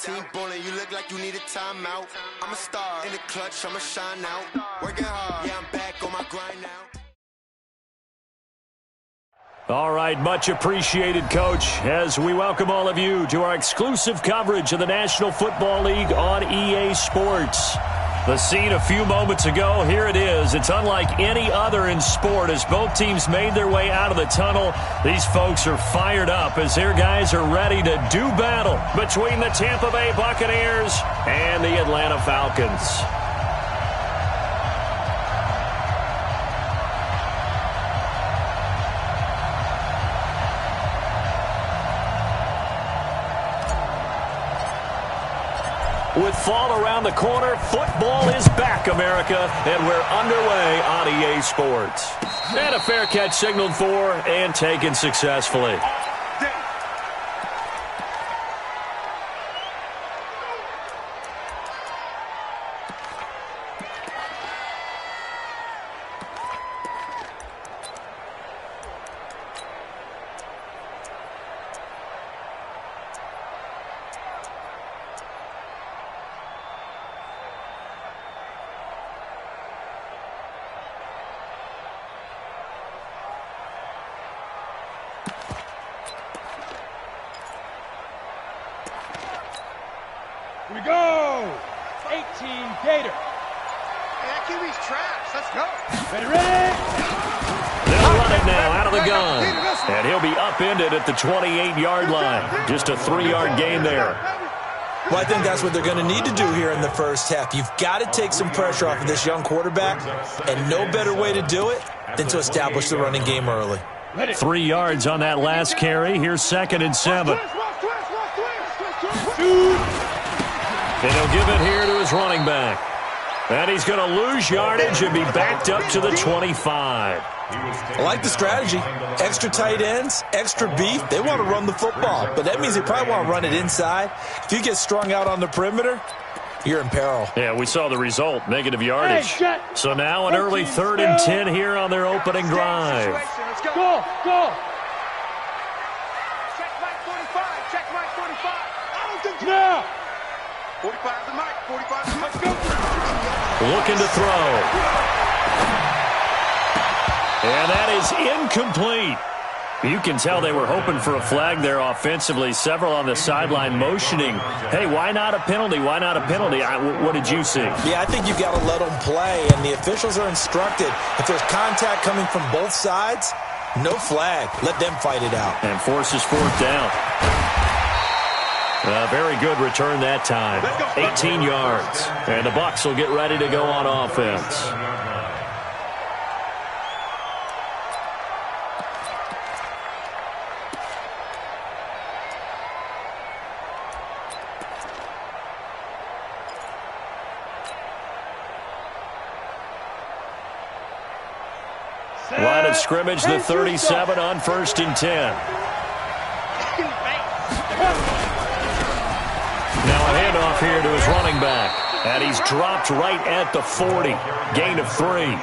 team bowling, you look like you need a timeout. I'm a star in the clutch, I'ma shine out. Working hard, yeah, I'm back on my grind now. All right, much appreciated, Coach, as we welcome all of you to our exclusive coverage of the National Football League on EA Sports. The scene a few moments ago, here it is. It's unlike any other in sport as both teams made their way out of the tunnel. These folks are fired up as their guys are ready to do battle between the Tampa Bay Buccaneers and the Atlanta Falcons. With fall around the corner, football is back, America, and we're underway on EA Sports. And a fair catch signaled for and taken successfully. Here we go! 18 Gator. Hey, that QB's trash. Let's go. Ready, ready! They'll run it now out of the gun. And he'll be upended at the 28-yard line. Just a 3-yard gain there. Well, I think that's what they're going to need to do here in the first half. You've got to take some pressure off of this young quarterback, and no better way to do it than to establish the running game early. 3 yards on that last carry. Here's 2nd and 7. And he'll give it here to his running back. And he's going to lose yardage and be backed up to the 25. I like the strategy. Extra tight ends, extra beef. They want to run the football, but that means they probably want to run it inside. If you get strung out on the perimeter, you're in peril. Yeah, we saw the result, negative yardage. So now an early 3rd and 10 here on their opening drive. Go, go! Check Mike 45, check Mike 45. I don't think Now! 45 the mic, 45 the mic. Go. Looking to throw. And that is incomplete. You can tell they were hoping for a flag there offensively. Several on the sideline motioning. Hey, why not a penalty? Why not a penalty? What did you see? Yeah, I think you've got to let them play, and the officials are instructed. If there's contact coming from both sides, no flag. Let them fight it out. And forces 4th down. A very good return that time. 18 yards. And the Bucs will get ready to go on offense. Line of scrimmage, the 37 on 1st and 10. Now a handoff here to his running back. And he's dropped right at the 40. Gain of 3.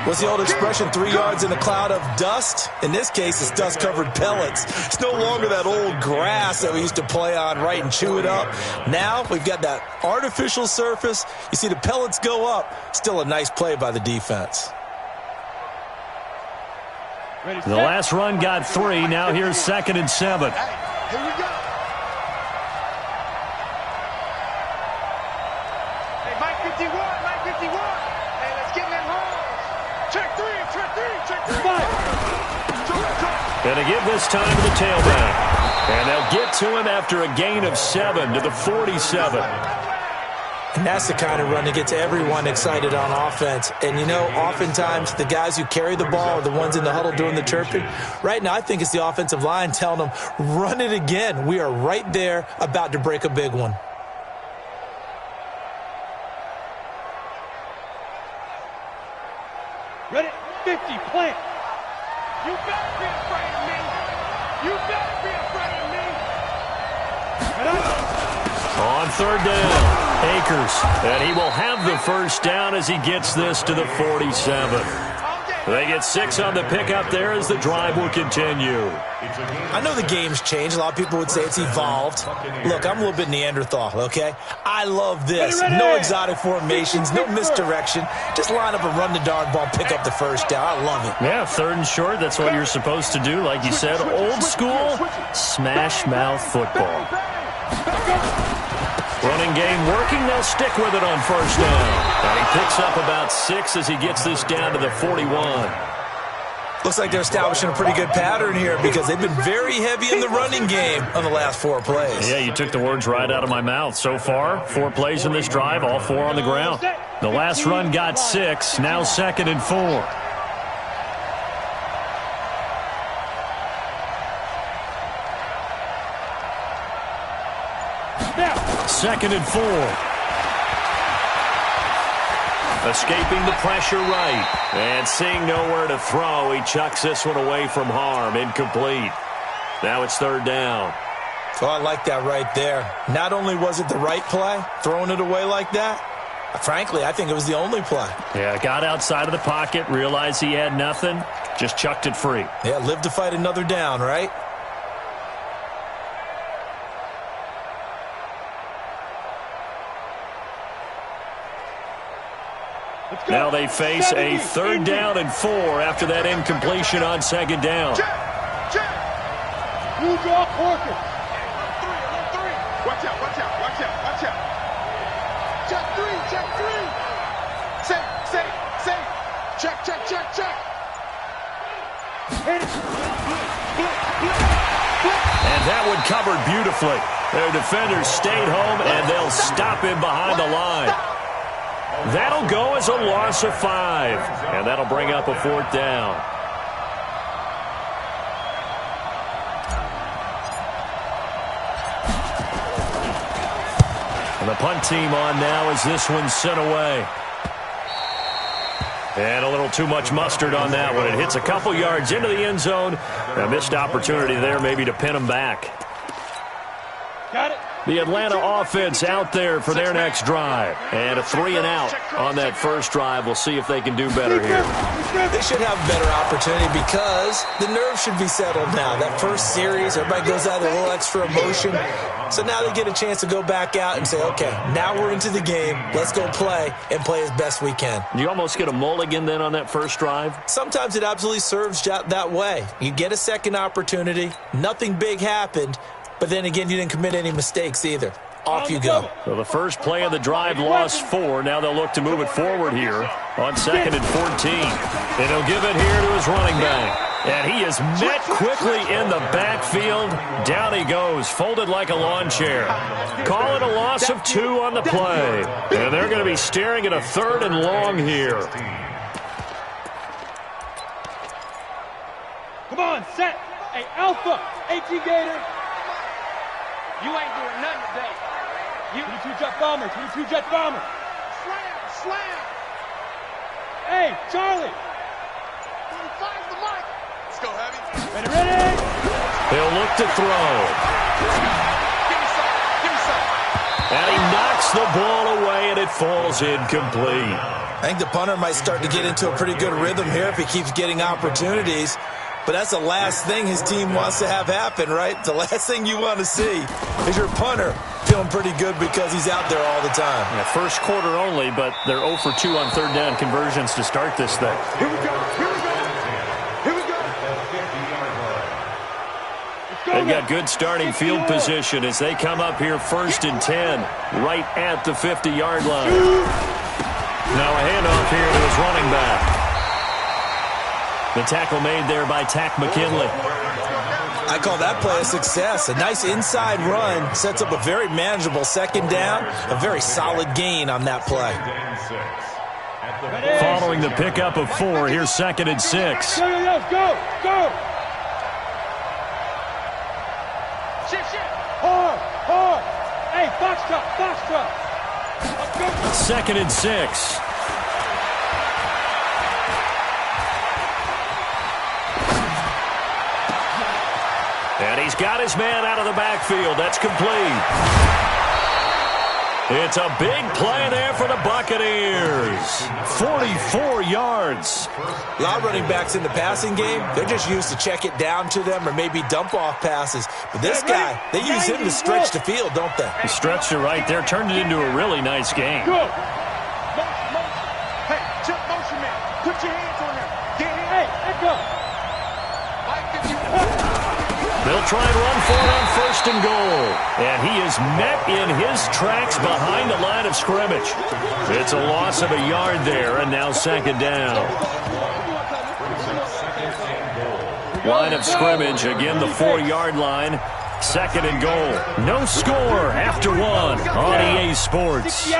What's the old expression, 3 yards in a cloud of dust? In this case, it's dust-covered pellets. It's no longer that old grass that we used to play on, right, and chew it up. Now we've got that artificial surface. You see the pellets go up. Still a nice play by the defense. The last run got 3. Now here's 2nd and 7. Here we go. Hey, Mike 51, Mike 51. Hey, let's get in that hole. Check 3, check 3, check 3. And they give this time to the tailback. And they'll get to him after a gain of 7 to the 47. And that's the kind of run that gets everyone excited on offense. And, you know, oftentimes the guys who carry the ball are the ones in the huddle doing the chirping. Right now, I think it's the offensive line telling them, run it again. We are right there about to break a big one. Ready? 50, plant. You better be afraid of me. You better be afraid of me. On 3rd down. Akers, and he will have the 1st down as he gets this to the 47. All day, They get 6 on the pickup there as the drive will continue. I know the game's changed. A lot of people would say it's evolved. Look, I'm a little bit Neanderthal, okay? I love this. No exotic formations, no misdirection. Just line up and run the darn ball, pick up the first down. I love it. Yeah, 3rd and short, that's what you're supposed to do. Like you said, old school, smash mouth football. Running game working, they'll stick with it on 1st down. And he picks up about 6 as he gets this down to the 41. Looks like they're establishing a pretty good pattern here because they've been very heavy in the running game on the last 4 plays. Yeah, you took the words right out of my mouth. So far, 4 plays in this drive, all 4 on the ground. The last run got 6, now 2nd and 4. Second and 4. Escaping the pressure right. And seeing nowhere to throw, he chucks this one away from harm. Incomplete. Now it's 3rd down. Oh, I like that right there. Not only was it the right play, throwing it away like that, frankly, I think it was the only play. Yeah, got outside of the pocket, realized he had nothing, just chucked it free. Yeah, live to fight another down, right? Now they face a 3rd down and 4 after that incompletion on 2nd down. You draw Corker. 3. Watch out, watch out, watch out, watch out. Check 3, check 3. Say. Check. And that one covered beautifully. Their defenders stayed home, and they'll stop him behind the line. That'll go as a loss of 5, and that'll bring up a 4th down. And the punt team on now as this one's sent away. And a little too much mustard on that one. It hits a couple yards into the end zone. A missed opportunity there maybe to pin them back. Got it. The Atlanta offense out there for their next drive. And a 3 and out on that first drive. We'll see if they can do better here. They should have a better opportunity because the nerves should be settled now. That first series, everybody goes out with a little extra emotion. So now they get a chance to go back out and say, okay, now we're into the game. Let's go play and play as best we can. You almost get a mulligan then on that first drive? Sometimes it absolutely serves that way. You get a second opportunity. Nothing big happened. But then again, you didn't commit any mistakes either. Off you go. So the first play of the drive lost 4. Now they'll look to move it forward here on 2nd and 14. And he'll give it here to his running back. And he is met quickly in the backfield. Down he goes, folded like a lawn chair. Call it a loss of 2 on the play. And they're going to be staring at a 3rd and long here. Come on, set. Hey, Alpha. AT Gator. You ain't doing nothing today. 22 jet bombers. 22 jet bombers. Slam. Hey, Charlie. 25's the mark. Let's go, Heavy. Ready. He'll look to throw. Give me some. And he knocks the ball away, and it falls incomplete. I think the punter might start to get into a pretty good rhythm here if he keeps getting opportunities. But that's the last thing his team wants to have happen, right? The last thing you want to see is your punter feeling pretty good because he's out there all the time. Yeah, first quarter only, but they're 0 for 2 on 3rd down conversions to start this thing. Here we go. They've got good starting field position as they come up here 1st and 10, right at the 50-yard line. Now a handoff here to his running back. The tackle made there by Tack McKinley. I call that play a success. A nice inside run sets up a very manageable 2nd down. A very solid gain on that play. Following the pickup of 4, here's 2nd and 6. Go. Hard. Hey, foxtrot. Let's go. 2nd and 6. And he's got his man out of the backfield. That's complete. It's a big play there for the Buccaneers. 44 yards. A lot of running backs in the passing game, they're just used to check it down to them or maybe dump off passes. But this guy, they use him to stretch the field, don't they? He stretched it right there, turned it into a really nice game. Good. Motion. Hey, check motion, man. Put your hands on him. Get him. Hey, let go. They'll try and run for it on 1st and goal. And he is met in his tracks behind the line of scrimmage. It's a loss of a yard there, and now 2nd down. Line of scrimmage, again the 4-yard line. 2nd and goal. No score after 1 on EA Sports.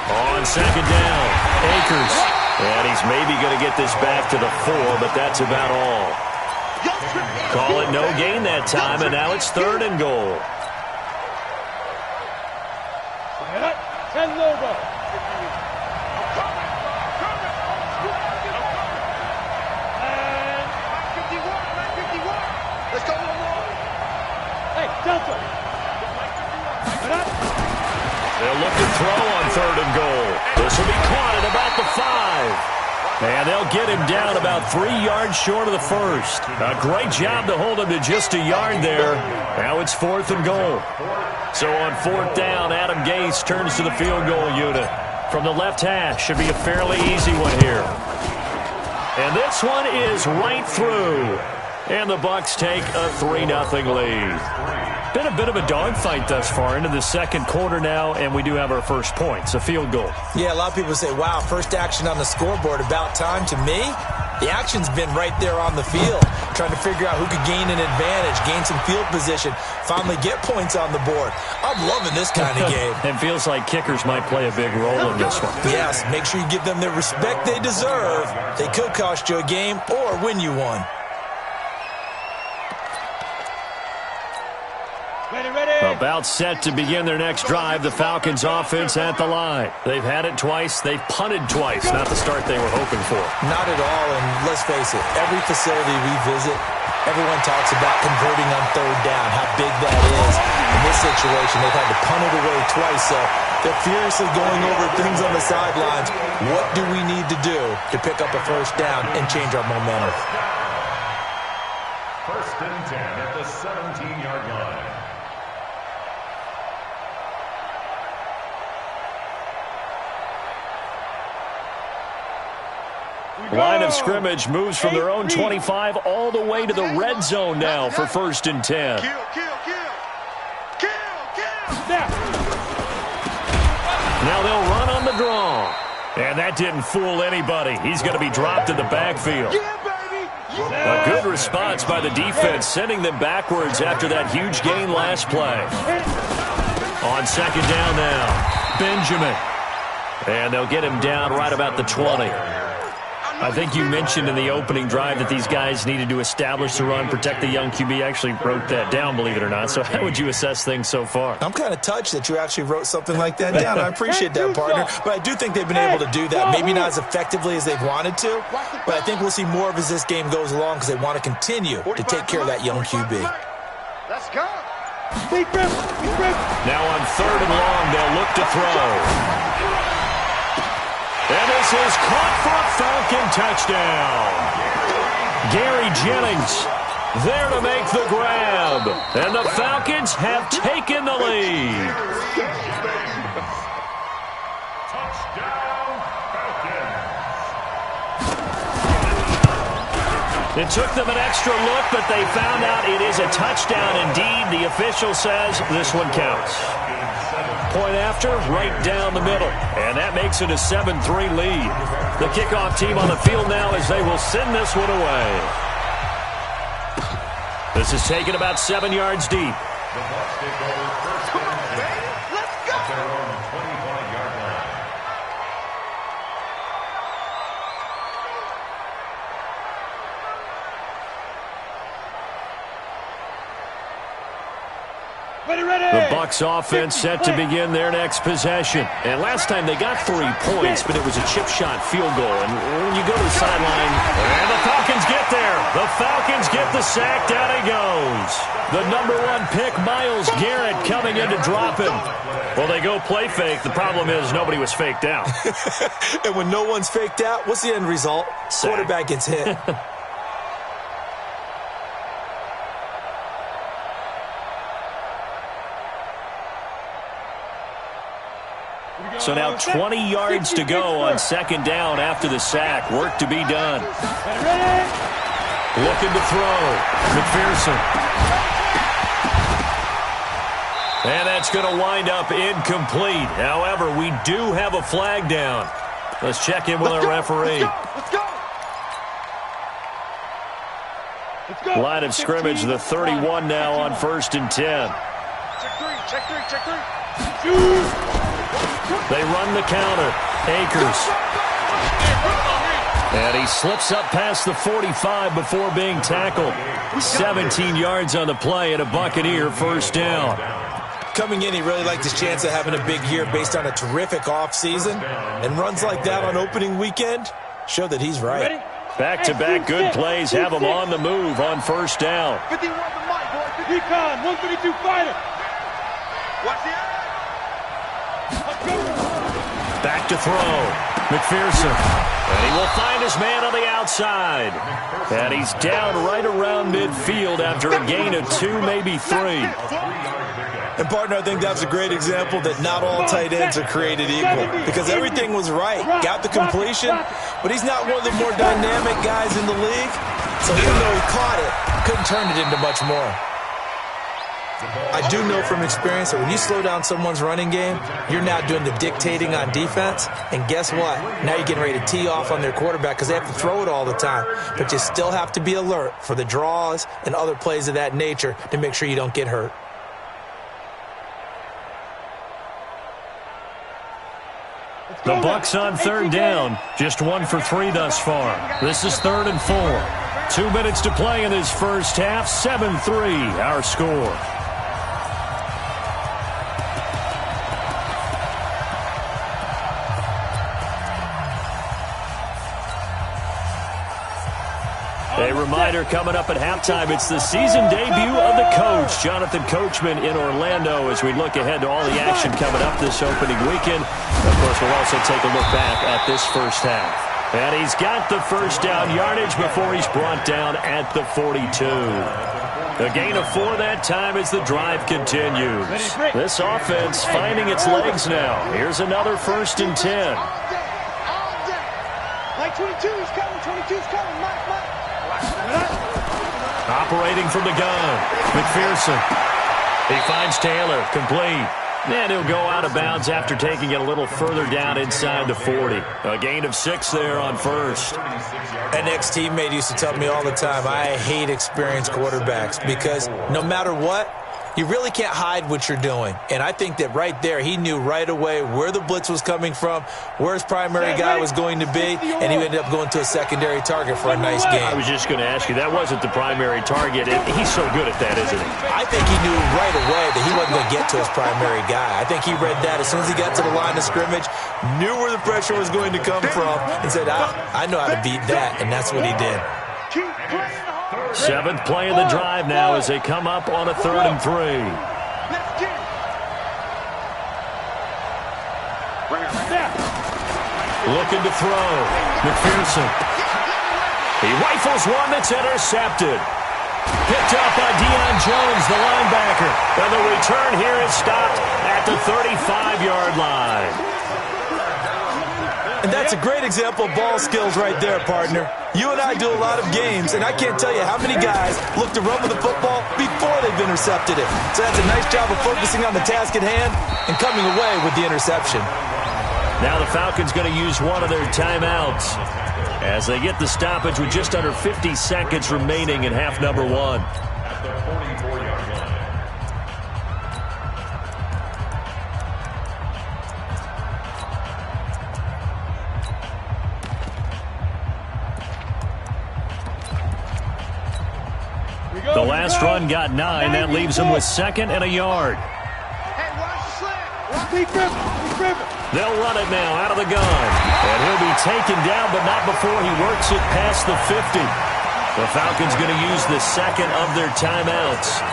On 2nd down, Akers. And he's maybe going to get this back to the 4, but that's about all. Call it no gain that time, and now it's 3rd and goal. Let's go. Hey, Delta. They'll look to throw on 3rd and goal. This will be caught at about the 5. And they'll get him down about 3 yards short of the 1st. A great job to hold him to just a yard there. Now it's 4th and goal. So on 4th down, Adam Gase turns to the field goal unit. From the left hash, should be a fairly easy one here. And this one is right through. And the Bucs take a 3-0 lead. Been a bit of a dogfight thus far into the 2nd quarter now, and we do have our first point. It's a field goal. Yeah, a lot of people say, wow, first action on the scoreboard, about time. To me, the action's been right there on the field, trying to figure out who could gain an advantage, gain some field position, finally get points on the board. I'm loving this kind of game. It feels like kickers might play a big role in this one. Yes, make sure you give them the respect they deserve. They could cost you a game or win you one. About set to begin their next drive, the Falcons offense at the line. They've had it twice. They've punted twice. Not the start they were hoping for. Not at all, and let's face it, every facility we visit, everyone talks about converting on 3rd down, how big that is. In this situation, they've had to punt it away twice, so they're furiously going over things on the sidelines. What do we need to do to pick up a 1st down and change our momentum? 1st and 10 at the 17-yard line. Line of scrimmage moves from their own 25 all the way to the red zone now for 1st and 10. Kill. Now they'll run on the draw. And that didn't fool anybody. He's going to be dropped in the backfield. A good response by the defense, sending them backwards after that huge gain last play. On 2nd down now, Benjamin. And they'll get him down right about the 20. I think you mentioned in the opening drive that these guys needed to establish the run, protect the young QB. I actually wrote that down, believe it or not. So how would you assess things so far? I'm kind of touched that you actually wrote something like that down. I appreciate that, partner. But I do think they've been able to do that. Maybe not as effectively as they've wanted to, but I think we'll see more of as this game goes along because they want to continue to take care of that young QB. Let's go. Now on 3rd and long, they'll look to throw. And this is caught for a Falcon touchdown. Gary Jennings there to make the grab. And the Falcons have taken the lead. Touchdown, Falcons. It took them an extra look, but they found out it is a touchdown indeed. The official says this one counts. Point after, right down the middle. And that makes it a 7-3 lead. The kickoff team on the field now as they will send this one away. This is taken about 7 yards deep. The Bucs take over 1st and 10 Let's go. at their own 25-yard line. The Bucs offense set to begin their next possession. And last time they got 3 points, but it was a chip shot field goal. And when you go to the sideline, and the Falcons get there. The Falcons get the sack. Down he goes. The #1 pick, Myles Garrett, coming in to drop him. Well, they go play fake. The problem is nobody was faked out. And when no one's faked out, what's the end result? Sack. Quarterback gets hit. So now 20 yards to go on 2nd down after the sack. Work to be done. Looking to throw. McPherson. And that's going to wind up incomplete. However, we do have a flag down. Let's check in with our referee. Let's go. Line of scrimmage, the 31 now on 1st and 10. Check three. They run the counter. Akers. And he slips up past the 45 before being tackled. 17 yards on the play and a Buccaneer 1st down. Coming in, he really liked his chance of having a big year based on a terrific offseason. And runs like that on opening weekend show that he's right. Back-to-back good plays have him on the move on 1st down. 51 the mic, boy. Recon, 152 fighter. Watch the eye. Back to throw. McPherson. And he will find his man on the outside. And he's down right around midfield after a gain of 2, maybe 3. And, partner, I think that's a great example that not all tight ends are created equal. Because everything was right. Got the completion, but he's not one of the more dynamic guys in the league. So even though he caught it, couldn't turn it into much more. I do know from experience that when you slow down someone's running game, you're now doing the dictating on defense. And guess what? Now you're getting ready to tee off on their quarterback because they have to throw it all the time. But you still have to be alert for the draws and other plays of that nature to make sure you don't get hurt. The Bucs on 3rd down. Just 1 for 3 thus far. This is 3rd and 4. 2 minutes to play in this first half. 7-3 our score. A reminder coming up at halftime, it's the season debut of the coach, Jonathan Coachman in Orlando, as we look ahead to all the action coming up this opening weekend. Of course, we'll also take a look back at this first half. And he's got the 1st down yardage before he's brought down at the 42. A gain of 4 that time as the drive continues. This offense finding its legs now. Here's another 1st and 10. Like 22 is coming, 22 is coming, Mike. Operating from the gun, McPherson. He finds Taylor, complete. And he'll go out of bounds after taking it a little further down inside the 40. A gain of 6 there on 1st. An ex-teammate used to tell me all the time, I hate experienced quarterbacks because no matter what, you really can't hide what you're doing. And I think that right there, he knew right away where the blitz was coming from, where his primary guy was going to be, and he ended up going to a secondary target for a nice game. I was just going to ask you, that wasn't the primary target. He's so good at that, isn't he? I think he knew right away that he wasn't going to get to his primary guy. I think he read that as soon as he got to the line of scrimmage, knew where the pressure was going to come from, and said, I know how to beat that, and that's what he did. 7th play of the drive now as they come up on a 3rd and 3. Looking to throw. McPherson. He rifles one that's intercepted. Picked up by Deion Jones, the linebacker. And the return here is stopped at the 35-yard line. And that's a great example of ball skills right there, partner. You and I do a lot of games, and I can't tell you how many guys look to run with the football before they've intercepted it. So that's a nice job of focusing on the task at hand and coming away with the interception. Now the Falcons going to use one of their timeouts as they get the stoppage with just under 50 seconds remaining in half number 1. At the 44-yard line. The last run got 9. That leaves him with 2nd and a yard. Hey, watch the slant. They'll run it now out of the gun. And he'll be taken down, but not before he works it past the 50. The Falcons going to use the 2nd of their timeouts,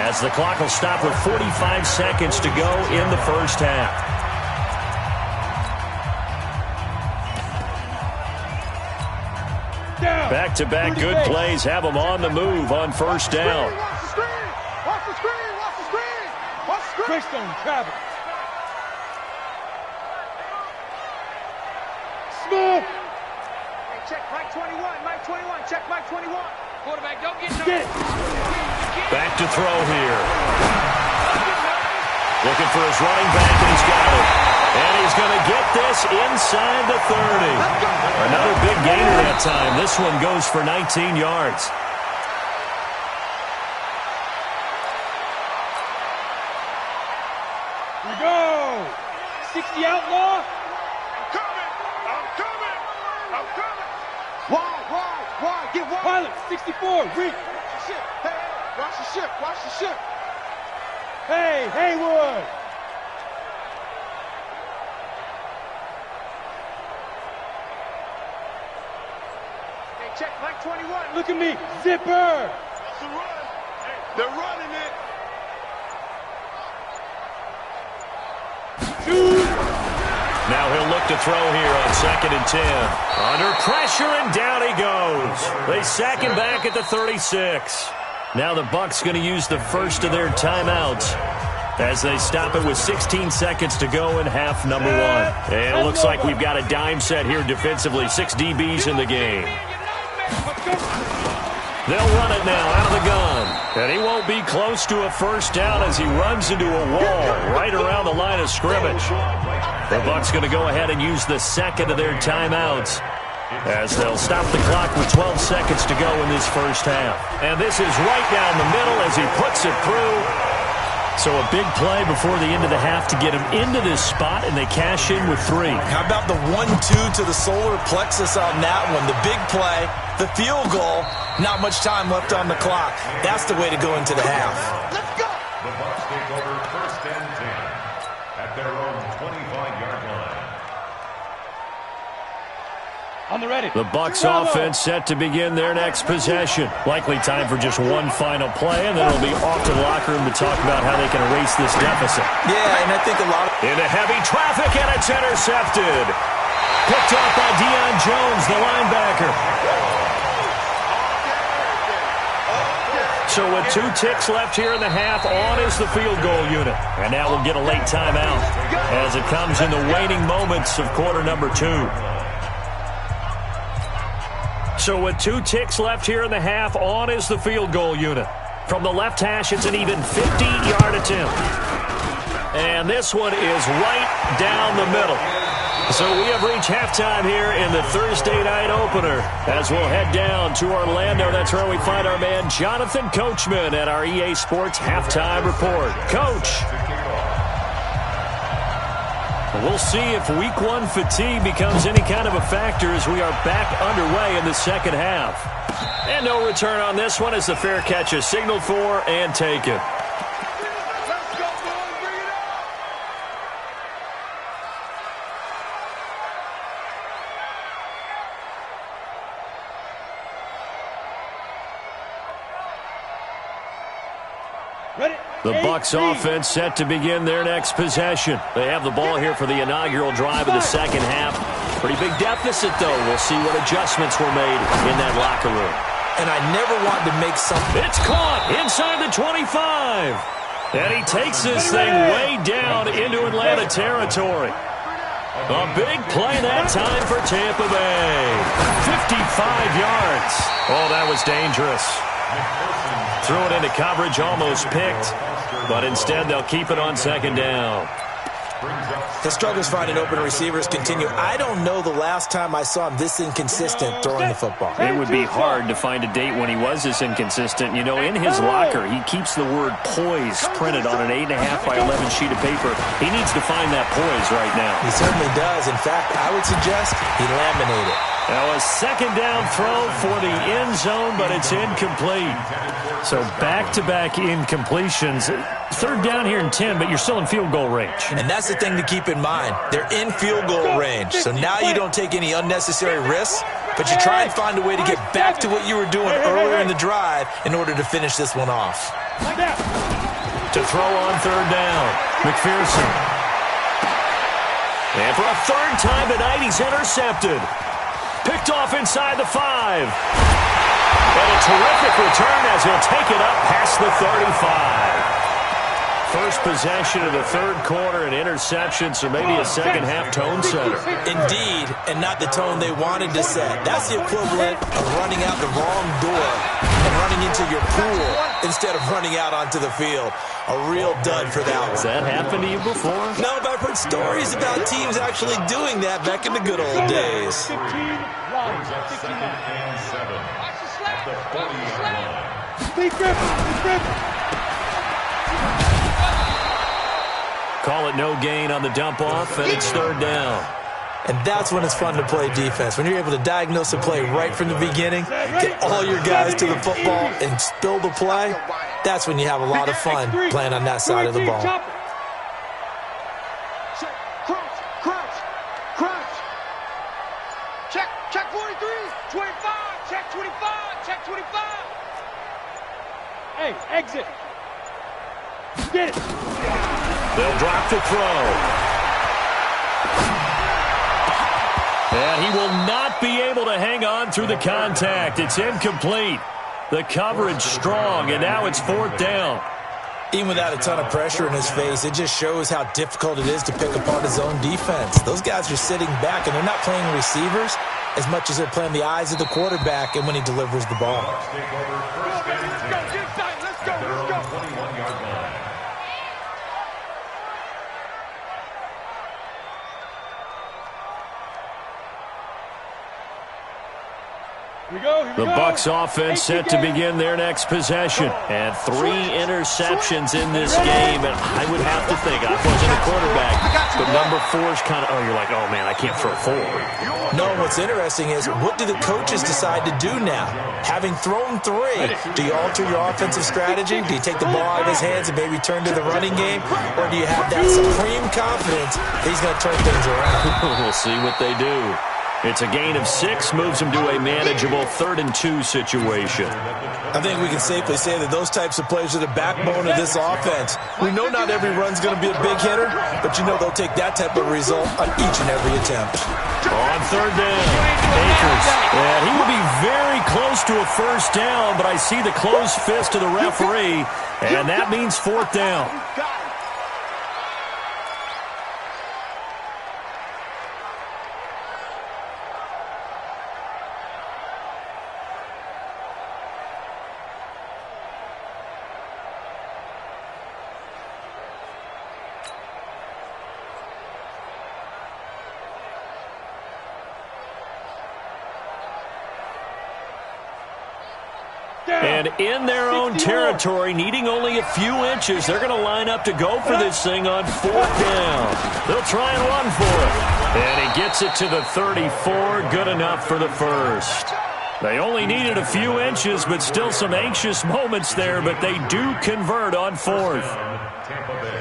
as the clock will stop with 45 seconds to go in the first half. Back-to-back good plays have them on the move on first down. Watch the screen. Watch the screen. Watch the screen. Watch the screen. Greystone travel. Smith. Hey, check Mike 21. Mike 21. Check Mike 21. Quarterback, don't get no. Back to throw here. Looking for his running back, and he's got it. And he's going to get this inside the 30. Another big gainer that time. This one goes for 19 yards. Here we go. 60 outlaw. I'm coming. Wide. Get wide. Pilot, 64. Reach. Watch the ship. Watch the ship. Hey, Haywood. Hey, check Mike 21. Look at me. Zipper. That's the run. Hey, they're running it. Now he'll look to throw here on 2nd and 10. Under pressure, and down he goes. They sack him back at the 36. Now the Bucs going to use the first of their timeouts, as they stop it with 16 seconds to go in half number 1. And it looks like we've got a dime set here defensively. 6 DBs in the game. They'll run it now out of the gun. And he won't be close to a first down as he runs into a wall right around the line of scrimmage. The Bucs going to go ahead and use the 2nd of their timeouts, as they'll stop the clock with 12 seconds to go in this first half. And this is right down the middle as he puts it through. So a big play before the end of the half to get him into this spot, and they cash in with 3. How about the 1-2 to the solar plexus on that one? The big play, the field goal, not much time left on the clock. That's the way to go into the half. Let's go. The Bucs take over 1st and 10 at their own 25-yard line. On the ready. The Bucs offense set to begin their next possession. Likely time for just one final play, and then it'll be off to the locker room to talk about how they can erase this deficit. Yeah, and I think a lot of... Into heavy traffic, and it's intercepted. Picked off by Deion Jones, the linebacker. So with 2 ticks left here in the half, on is the field goal unit. And now we'll get a late timeout as it comes in the waning moments of quarter number 2. So with 2 ticks left here in the half, on is the field goal unit. From the left hash, it's an even 50-yard attempt. And this one is right down the middle. So we have reached halftime here in the Thursday night opener, as we'll head down to Orlando. That's where we find our man Jonathan Coachman at our EA Sports Halftime Report. Coach, we'll see if Week 1 fatigue becomes any kind of a factor as we are back underway in the second half. And no return on this one as the fair catch is signaled for and taken. Let's go, boys. Bring it on. Ready. The Bucs offense set to begin their next possession. They have the ball here for the inaugural drive of the second half. Pretty big deficit, though. We'll see what adjustments were made in that locker room. And I never wanted to make something... It's caught inside the 25. And he takes this thing way down into Atlanta territory. A big play that time for Tampa Bay. 55 yards. Oh, that was dangerous. Threw it into coverage, almost picked. But instead, they'll keep it on second down. The struggles finding open receivers continue. I don't know the last time I saw him this inconsistent throwing the football. It would be hard to find a date when he was this inconsistent. You know, in his locker, he keeps the word poise printed on an 8.5 by 11 sheet of paper. He needs to find that poise right now. He certainly does. In fact, I would suggest he laminate it. Now a second down throw for the end zone, but it's incomplete. So back-to-back incompletions. Third down here in 10, but you're still in field goal range. And that's the thing to keep in mind. They're in field goal range. So now you don't take any unnecessary risks, but you try and find a way to get back to what you were doing earlier in the drive in order to finish this one off. To throw on third down, McPherson. And for a third time tonight, he's intercepted. Picked off inside the 5. And a terrific return as he'll take it up past the 35. First possession of the third quarter, an interception, so maybe a second-half tone setter. Indeed, and not the tone they wanted to set. That's the equivalent of running out the wrong door and running into your pool instead of running out onto the field. A real dud for that one. Has that happened to you before? No, but I've heard stories about teams actually doing that back in the good old days. 15, brings up 2nd and 7 at the 40-yard line. Call it no gain on the dump-off, and it's third down. And that's when it's fun to play defense. When you're able to diagnose a play right from the beginning, get all your guys to the football, and spill the play, that's when you have a lot of fun playing on that side of the ball. Crunch. Check 43, 25, check 25, check 25. Hey, exit. Get it. They'll drop the throw. And he will not be able to hang on through the contact. It's incomplete. The coverage strong, and now it's fourth down. Even without a ton of pressure in his face, it just shows how difficult it is to pick apart his own defense. Those guys are sitting back, and they're not playing receivers as much as they're playing the eyes of the quarterback and when he delivers the ball. Let's go. The Bucs offense set to begin their next possession. And 3 interceptions in this game. And I would have to think, I wasn't a quarterback, but number 4 is kind of, you're like, oh, man, I can't throw 4. No, what's interesting is, what do the coaches decide to do now? Having thrown 3, do you alter your offensive strategy? Do you take the ball out of his hands and maybe turn to the running game? Or do you have that supreme confidence that he's going to turn things around? We'll see what they do. It's a gain of 6, moves them to a manageable 3rd and 2 situation. I think we can safely say that those types of plays are the backbone of this offense. We know not every run's going to be a big hitter, but you know they'll take that type of result on each and every attempt. On third down, Akers. And he will be very close to a first down, but I see the closed fist of the referee, and that means fourth down. And in their own territory, needing only a few inches, they're going to line up to go for this thing on fourth down. They'll try and run for it. And he gets it to the 34. Good enough for the first. They only needed a few inches, but still some anxious moments there, but they do convert on fourth.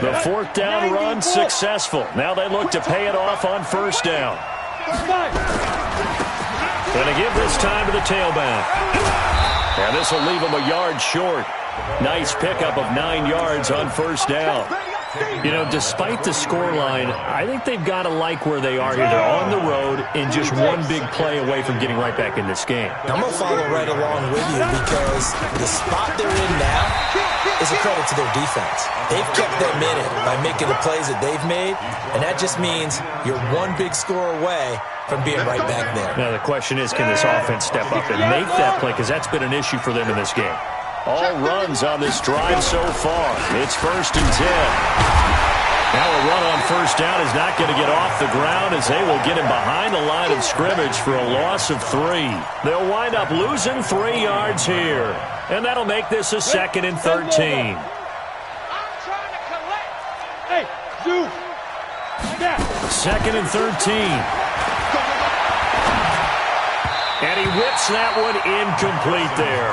The fourth down run successful. Now they look to pay it off on first down. Going to give this time to the tailback. And this will leave him a yard short. Nice pickup of 9 yards on first down. You know, despite the scoreline, I think they've got to like where they are here. They're on the road and just one big play away from getting right back in this game. I'm going to follow right along with you because the spot they're in now is a credit to their defense. They've kept them in it by making the plays that they've made, and that just means you're one big score away from being right back there. Now the question is, can this offense step up and make that play? Because that's been an issue for them in this game. All runs on this drive so far. It's 1st and 10. Now a run on first down is not going to get off the ground as they will get him behind the line of scrimmage for a loss of 3. They'll wind up losing 3 yards here. And that'll make this a 2nd and 13. I'm trying to collect. Hey, Zoo. Step. 2nd and 13. And he whips that one incomplete there.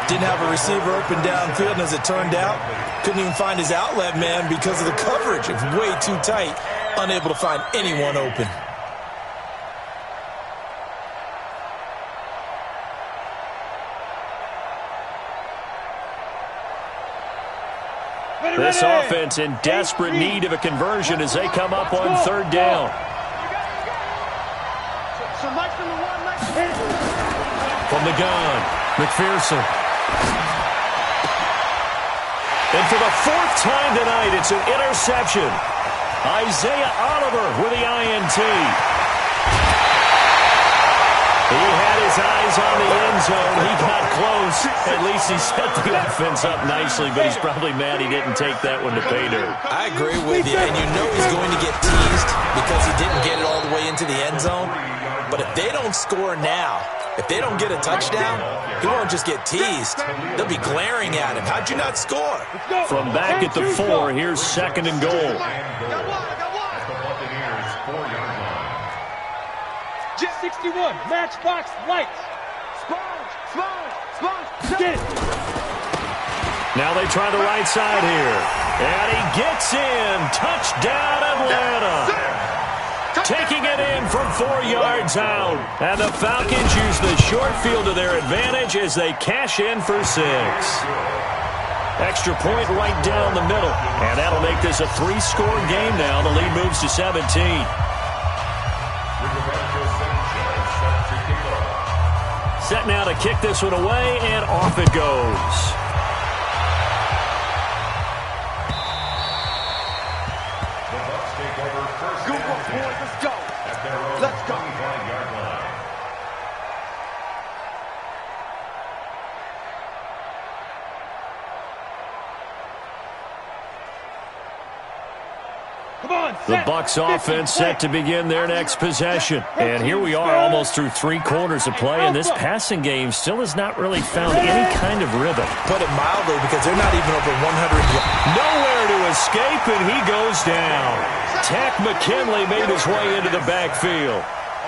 Didn't have a receiver open downfield, and as it turned out, couldn't even find his outlet man because of the coverage. It was way too tight, unable to find anyone open. This offense in desperate need of a conversion as they come up on third down. From the gun, McPherson. And for the fourth time tonight, it's an interception. Isaiah Oliver with the INT. He had his eyes on the end zone. He got close. At least he set the offense up nicely, but he's probably mad he didn't take that one to pay dirt. I agree with you, and you know he's going to get teased because he didn't get it all the way into the end zone. But if they don't score now, if they don't get a touchdown, he won't just get teased. They'll be glaring at him. How'd you not score? From back at the 4, here's second and goal. Jet 61, Matchbox Lights. Sponge. Get it. Now they try the right side here. And he gets in. Touchdown, Atlanta. Taking it in from 4 yards out. And the Falcons use the short field to their advantage as they cash in for 6. Extra point right down the middle. And that'll make this a 3-score game now. The lead moves to 17. Set now to kick this one away, and off it goes. Good work, boys. Let's go. Let's go. The Bucs offense set to begin their next possession. And here we are almost through 3 quarters of play, and this passing game still has not really found any kind of rhythm. Put it mildly, because they're not even over 100 yards. Nowhere to escape, and he goes down. Tack McKinley made his way into the backfield.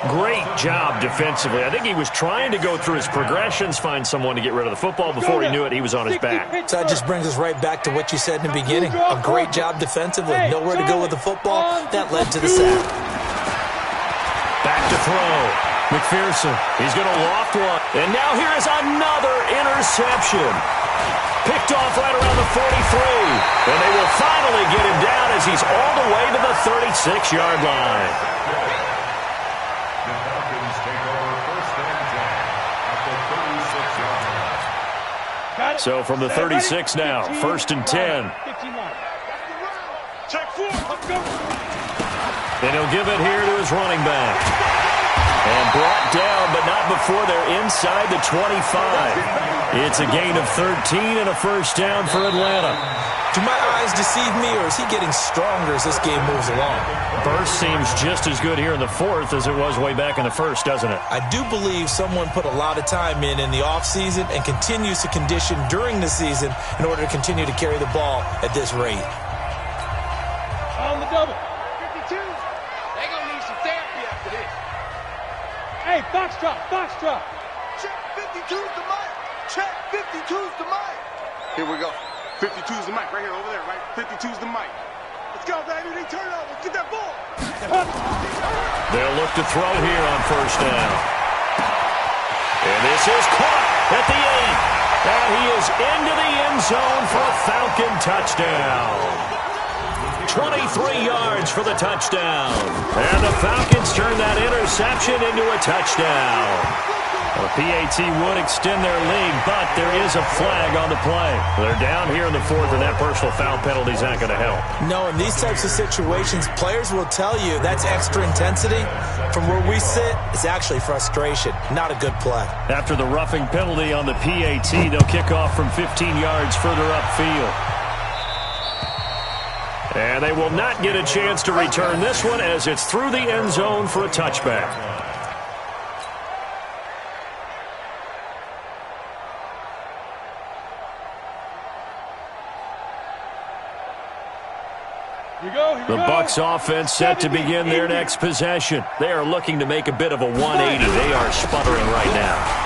Great job defensively. I think he was trying to go through his progressions, find someone to get rid of the football. Before he knew it, he was on his back. So that just brings us right back to what you said in the beginning. A great job defensively. Nowhere to go with the football. That led to the sack. Back to throw. McPherson. He's going to loft one. And now here is another interception. Picked off right around the 43. And they will finally get him down as he's all the way to the 36-yard line. So from the 36 now, 1st and 10. Check 4. Let's go. And he'll give it here to his running back. And brought down, but not before they're inside the 25. It's a gain of 13 and a first down for Atlanta. Do my eyes deceive me, or is he getting stronger as this game moves along? Burst seems just as good here in the 4th as it was way back in the 1st, doesn't it? I do believe someone put a lot of time in the offseason and continues to condition during the season in order to continue to carry the ball at this rate. On the double. 52. They gonna need some therapy after this. Hey, Foxtrot. Check 52's the mic. Check 52's the mic. Here we go. 52's the mic right here, over there, right? 52's the mic. Let's go, baby. They turn it over. Let's get that ball. They'll look to throw here on first down. And this is caught at the 8. And he is into the end zone for a Falcon touchdown. 23 yards for the touchdown. And the Falcons turn that interception into a touchdown. The PAT would extend their lead, but there is a flag on the play. They're down here in the 4th, and that personal foul penalty is not going to help. No, in these types of situations, players will tell you that's extra intensity. From where we sit, it's actually frustration, not a good play. After the roughing penalty on the PAT, they'll kick off from 15 yards further upfield. And they will not get a chance to return this one as it's through the end zone for a touchback. The Bucs offense set to begin their next possession. They are looking to make a bit of a 180. They are sputtering right now.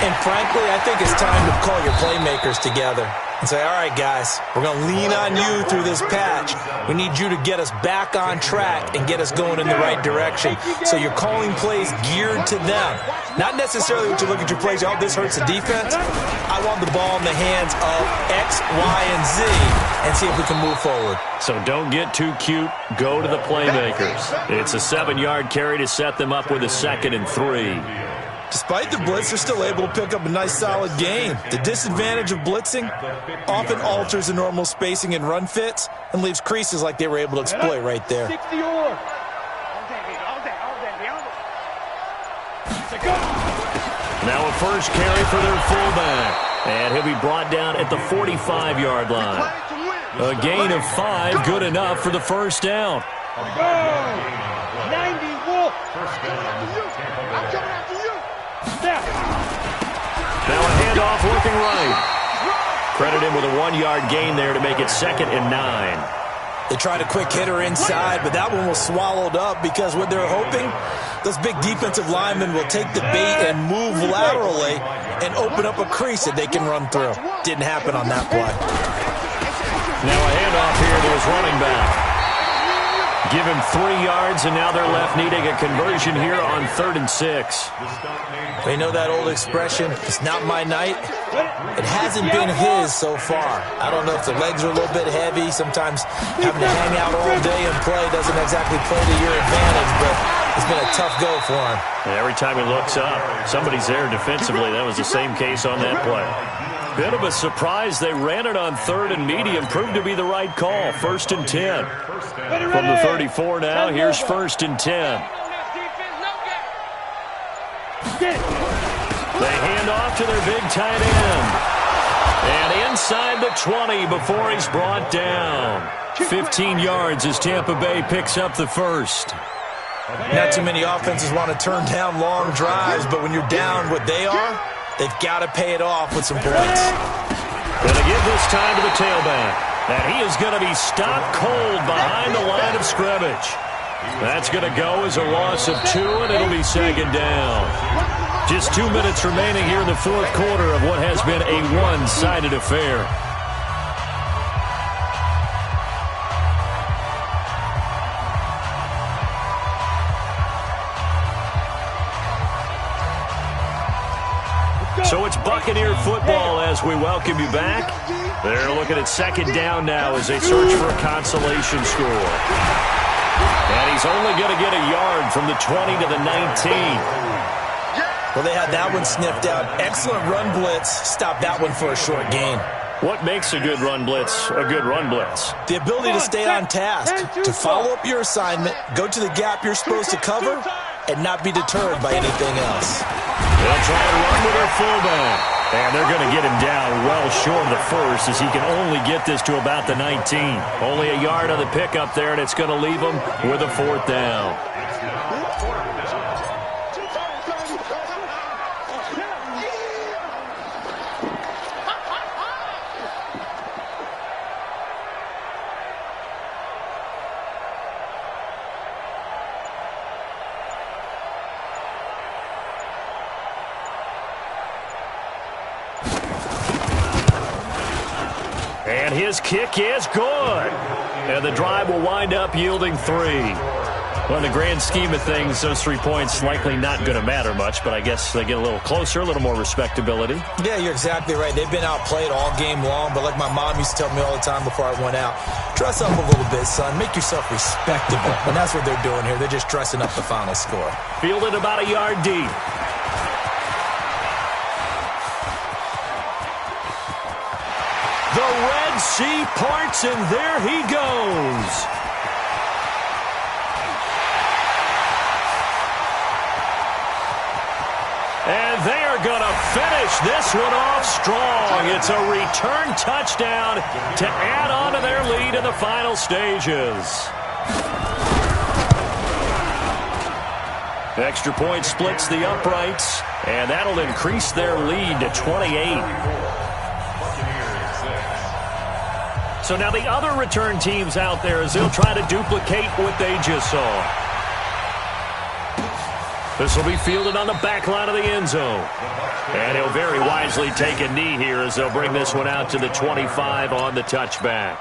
And frankly, I think it's time to call your playmakers together and say, all right, guys, we're going to lean on you through this patch. We need you to get us back on track and get us going in the right direction. So you're calling plays geared to them. Not necessarily what you look at your plays, oh, this hurts the defense. I want the ball in the hands of X, Y, and Z and see if we can move forward. So don't get too cute. Go to the playmakers. It's a 7-yard carry to set them up with a 2nd and 3. Despite the blitz, they're still able to pick up a nice, solid gain. The disadvantage of blitzing often alters the normal spacing and run fits and leaves creases like they were able to exploit right there. Now a first carry for their fullback. And he'll be brought down at the 45-yard line. A gain of 5, good enough for the first down. 90 Wolf. I'm coming after you. Now a handoff looking right. Credit him with a 1-yard gain there to make it 2nd and 9. They tried a quick hitter inside, but that one was swallowed up because what they're hoping, those big defensive linemen will take the bait and move laterally and open up a crease that they can run through. Didn't happen on that play. Now a handoff here to his running back. Give him 3 yards, and now they're left needing a conversion here on 3rd and 6. They know that old expression, it's not my night. It hasn't been his so far. I don't know if the legs are a little bit heavy. Sometimes having to hang out all day and play doesn't exactly play to your advantage, but it's been a tough go for him. And every time he looks up, somebody's there defensively. That was the same case on that play. Bit of a surprise. They ran it on 3rd and medium. Proved to be the right call. 1st and 10. From the 34 now, here's 1st and 10. They hand off to their big tight end. And inside the 20 before he's brought down. 15 yards as Tampa Bay picks up the first. Not too many offenses want to turn down long drives, but when you're down what they are, they've got to pay it off with some points. Going to give this time to the tailback. And he is going to be stopped cold behind the line of scrimmage. That's going to go as a loss of 2, and it'll be 2nd down. Just 2 minutes remaining here in the 4th quarter of what has been a one-sided affair. So it's Buccaneer football as we welcome you back. They're looking at 2nd down now as they search for a consolation score. And he's only going to get a yard from the 20 to the 19. Well, they had that one sniffed out. Excellent run blitz. Stop that one for a short gain. What makes a good run blitz a good run blitz? The ability to stay on task, to follow up your assignment, go to the gap you're supposed to cover, and not be deterred by anything else. They'll try to run with their fullback. And they're going to get him down well short of the first as he can only get this to about the 19. Only a yard on the pickup there, and it's going to leave him with a 4th down. And his kick is good. And the drive will wind up yielding 3. Well, in the grand scheme of things, those 3 points likely not going to matter much, but I guess they get a little closer, a little more respectability. Yeah, you're exactly right. They've been outplayed all game long, but like my mom used to tell me all the time before I went out, dress up a little bit, son. Make yourself respectable. And that's what they're doing here. They're just dressing up the final score. Fielded about a yard deep. The Red Sea parts, and there he goes. And they are going to finish this one off strong. It's a return touchdown to add on to their lead in the final stages. Extra point splits the uprights, and that'll increase their lead to 28. So now the other return teams out there as they'll try to duplicate what they just saw. This will be fielded on the back line of the end zone. And he'll very wisely take a knee here as they'll bring this one out to the 25 on the touchback.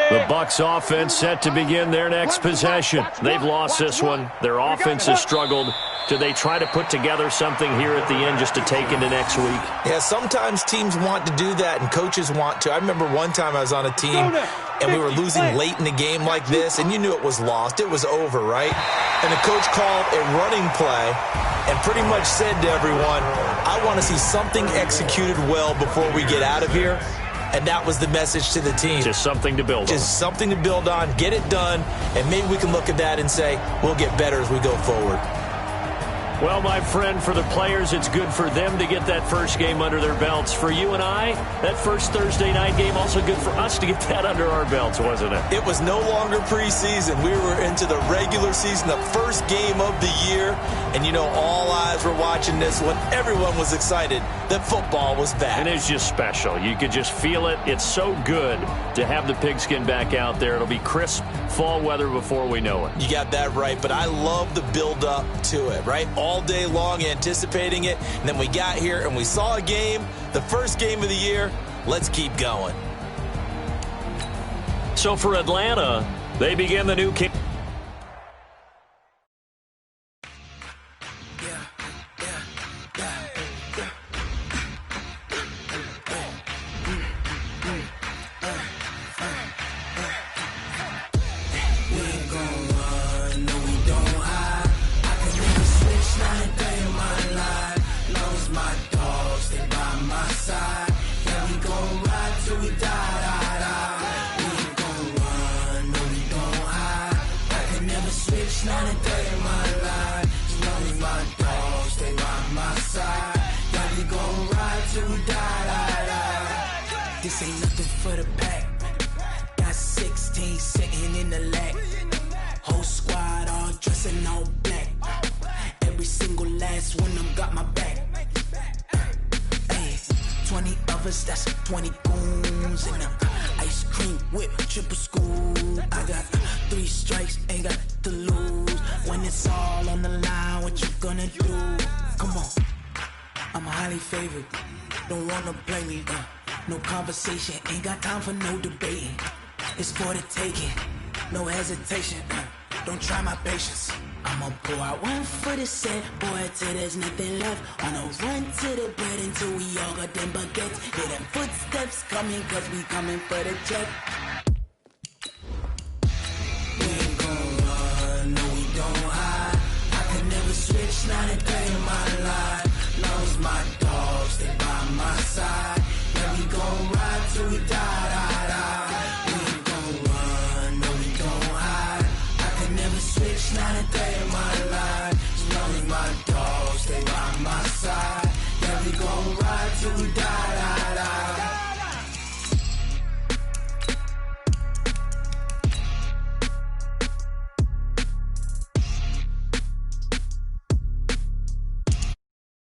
The Bucs offense set to begin their next possession. They've lost this one. Their offense has struggled. Do they try to put together something here at the end just to take into next week? Yeah, sometimes teams want to do that and coaches want to. I remember one time I was on a team and we were losing late in the game like this, and you knew it was lost. It was over, right? And the coach called a running play and pretty much said to everyone, I want to see something executed well before we get out of here. And that was the message to the team. Just something to build on. Just something to build on, get it done, and maybe we can look at that and say, we'll get better as we go forward. Well, my friend, for the players, it's good for them to get that first game under their belts. For you and I, that first Thursday night game, also good for us to get that under our belts, wasn't it? It was no longer preseason. We were into the regular season, the first game of the year. And, you know, all eyes were watching this when everyone was excited that football was back. And it's just special. You could just feel it. It's so good to have the pigskin back out there. It'll be crisp fall weather before we know it. You got that right, but I love the build-up to it, right? All day long anticipating it, and then we got here and we saw a game, the first game of the year. Let's keep going. So for Atlanta, they begin the new game. This ain't nothing for the pack. Got 16 sitting in the lap. Whole squad all dressing all black. Every single last one of them got my back. Hey, 20 of us, that's 20 goons in them. Ice cream whip, triple school. I got 3 strikes, ain't got to lose. When it's all on the line, what you gonna do? Come on, I'm highly favored. Don't wanna play me, no conversation, ain't got time for no debating. It's for the taking, no hesitation. Don't try my patience. I'ma pull out one for the set, boy, till there's nothing left. Wanna run to the bread until we all got them baguettes. Hear them footsteps coming, cause we coming for the check.